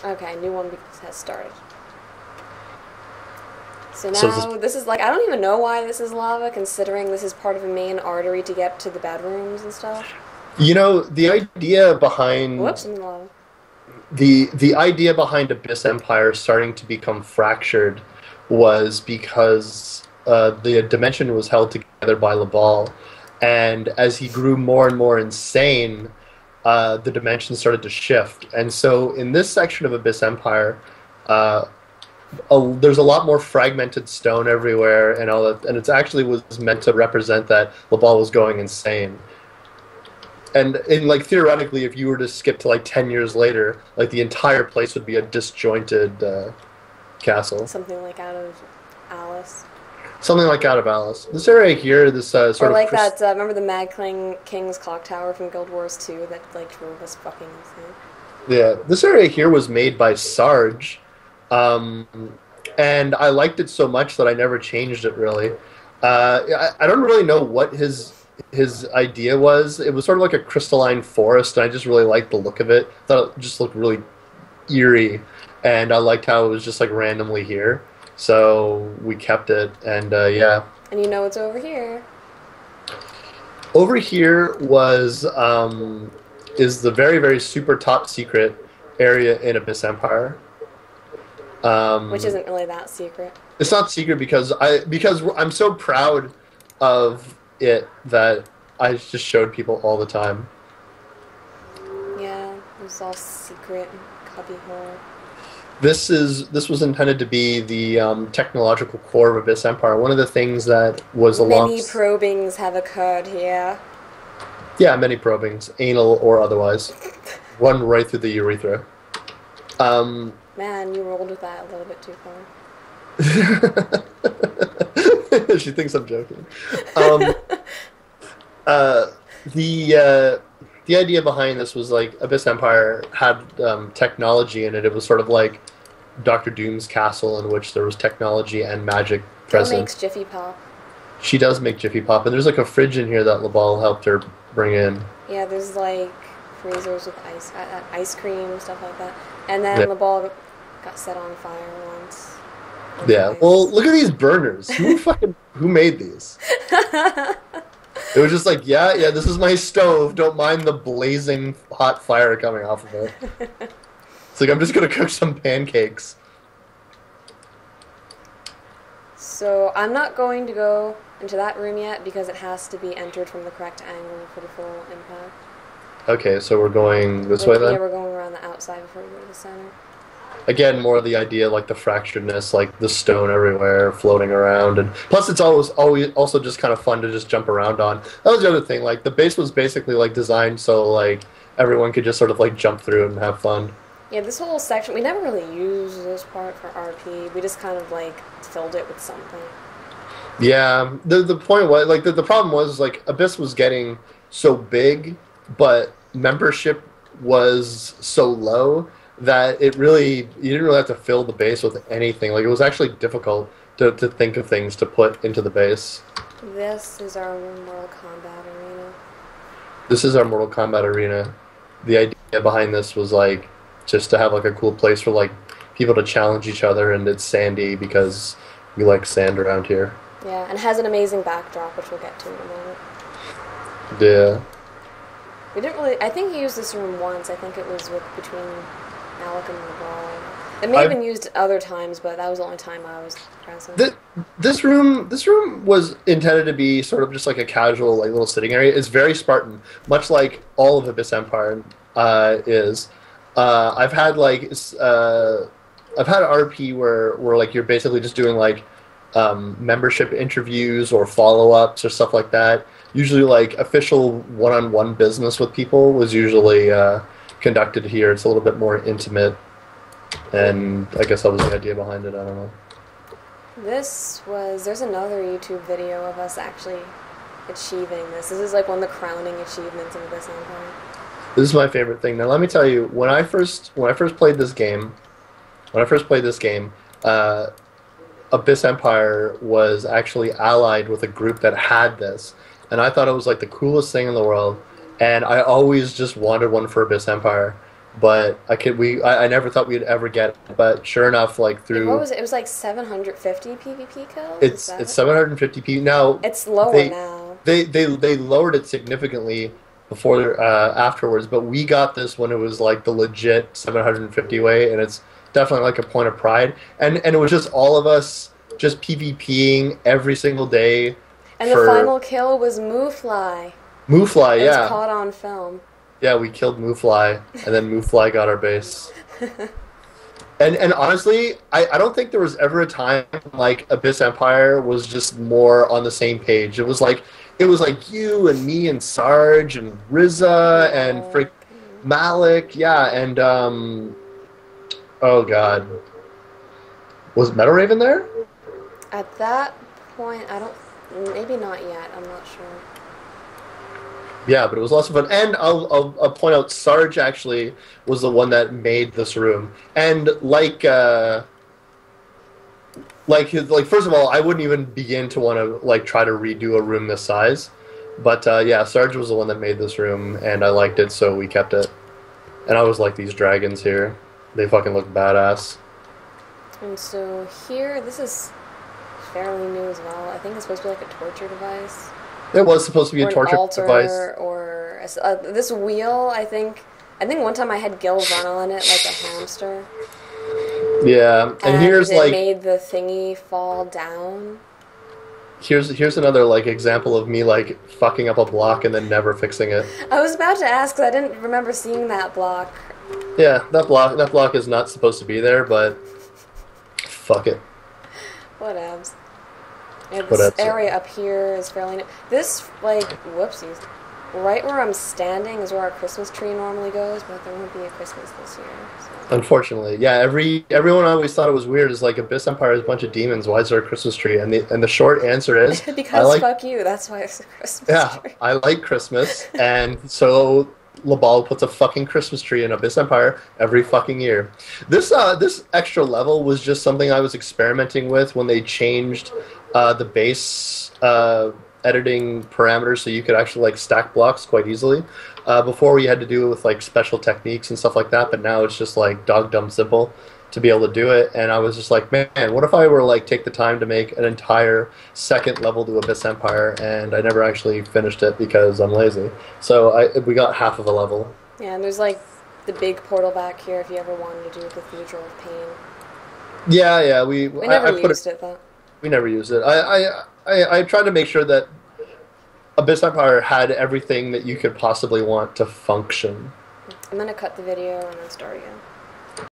Okay, new one has started. So So now this is like, I don't even know why this is lava, considering this is part of a main artery to get to the bedrooms and stuff. the idea Whoops, behind I'm in lava. the idea behind Abyss Empire starting to become fractured was because the dimension was held together by Labal, and as he grew more and more insane, the dimension started to shift. And so, in this section of Abyss Empire, uh, there's a lot more fragmented stone everywhere, and all that, and it actually was meant to represent that Labal was going insane. And in like theoretically, if you were to skip to like 10 years later, like the entire place would be a disjointed castle, Something like out of Alice. something like out of Alice. This area here, this Or sort of like that, remember the King's Clock Tower from Guild Wars 2 that like drove us fucking insane? yeah, this area here was made by Sarge, um, and I liked it so much that I never changed it really. I don't really know what his idea was. It was sort of like a crystalline forest, and I just really liked the look of it. Thought it just looked really eerie, and I liked how it was just like randomly here. So we kept it, and yeah. And you know what's over here? Over here was is the very very super top secret area in Abyss Empire. Which isn't really that secret. It's not secret because I'm so proud of it that I just showed people all the time. Yeah, it was all secret and cubbyhole. This was intended to be the technological core of Abyss Empire. One of the things that was Many probings have occurred here. Yeah, many probings, anal or otherwise, one right through the urethra. Man, you rolled with that a little bit too far. She thinks I'm joking. The idea behind this was like Abyss Empire had technology in it. It was sort of like Doctor Doom's castle, in which there was technology and magic present. Who makes Jiffy Pop? She does make Jiffy Pop, and there's like a fridge in here that Labal helped her bring in. Yeah, there's like freezers with ice cream, stuff like that. And then Yeah. Labal got set on fire once. Yeah. Well, look at these burners. Who made these? It was just like, yeah, this is my stove. Don't mind the blazing hot fire coming off of it. It's like, I'm just going to cook some pancakes. So I'm not going to go into that room yet because it has to be entered from the correct angle for the full impact. Okay, so we're going this way then? Yeah, we're going around the outside before we go to the center. Again, more of the idea, like the fracturedness, like the stone everywhere floating around, and plus it's always also just kind of fun to just jump around on. That was the other thing. Like the base was basically like designed so like everyone could just sort of like jump through and have fun. Yeah, this whole section we never really used this part for RP. We just kind of like filled it with something. Yeah, the point was like the problem was like Abyss was getting so big, but membership was so low that you didn't really have to fill the base with anything. Like it was actually difficult to think of things to put into the base. This is our Mortal Kombat arena. This is our Mortal Kombat arena. The idea behind this was like just to have like a cool place for like people to challenge each other, and it's sandy because we like sand around here. Yeah, and has an amazing backdrop, which we'll get to in a moment. Yeah. We didn't really. I think he used this room once. I think it was between Alec and Labal. It may have been used other times, but that was the only time I was present. This room was intended to be sort of just like a casual, like little sitting area. It's very Spartan, much like all of Abyss Empire is. I've had RP where like you're basically just doing like membership interviews or follow-ups or stuff like that. Usually, like official one-on-one business with people was usually conducted here. It's a little bit more intimate, and I guess that was the idea behind it. I don't know. There's another YouTube video of us actually achieving this. This is like one of the crowning achievements of this empire. This is my favorite thing. Now, let me tell you, when I first played this game, Abyss Empire was actually allied with a group that had this, and I thought it was like the coolest thing in the world. And I always just wanted one for Abyss Empire. but I never thought we'd ever get it. But sure enough, like What through was it? It was like 750 PvP kills. Is it's that it's it? 750p now. It's lower They now. they lowered it significantly before afterwards, but we got this when it was like the legit 750 way, and it's definitely like a point of pride. And it was just all of us just PvPing every single day And the for final kill was Moofly. Moofly. It was Yeah, caught on film. yeah, we killed Moofly, and then Moofly got our base. And honestly, I don't think there was ever a time like Abyss Empire was just more on the same page. It was like you and me and Sarge and Riza and Malik. Malik, yeah, and oh god, was Metal Raven there? At that point, I don't. Maybe not yet. I'm not sure. Yeah, but it was lots of fun. And I'll point out Sarge actually was the one that made this room. And like first of all, I wouldn't even begin to want to like try to redo a room this size. But yeah, Sarge was the one that made this room, and I liked it, so we kept it. And I always like these dragons here. They fucking look badass. And so here, this is fairly new as well. I think it's supposed to be like a torture device. It was supposed to be Or a an torture altar, device. or this wheel. I think one time I had Gil run on it like a hamster, Yeah, and here's it like made the thingy fall down. here's another like example of me like fucking up a block and then never fixing it. I was about to ask 'cause I didn't remember seeing that block. Yeah, that block is not supposed to be there, but fuck it. Whatevs. Yeah, But this that's area up here is fairly new. This, like, whoopsies. Right where I'm standing is where our Christmas tree normally goes, but there won't be a Christmas this year. So. unfortunately, yeah. Everyone always thought it was weird. Is like Abyss Empire is a bunch of demons. Why is there a Christmas tree? And the short answer is I Because like fuck you, that's why it's a Christmas yeah tree. I like Christmas, and so Labal puts a fucking Christmas tree in Abyss Empire every fucking year. This extra level was just something I was experimenting with when they changed the base editing parameters, so you could actually like stack blocks quite easily. Before we had to do it with like special techniques and stuff like that, but now it's just like dog dumb simple to be able to do it. And I was just like, man, what if I were like take the time to make an entire second level to Abyss Empire, and I never actually finished it because I'm lazy. So we got half of a level. Yeah, and there's like the big portal back here if you ever wanted to do a Cathedral of Pain. Yeah, We never I put used it though. we never used it. I tried to make sure that Abyss Empire had everything that you could possibly want to function. I'm gonna cut the video and then start again.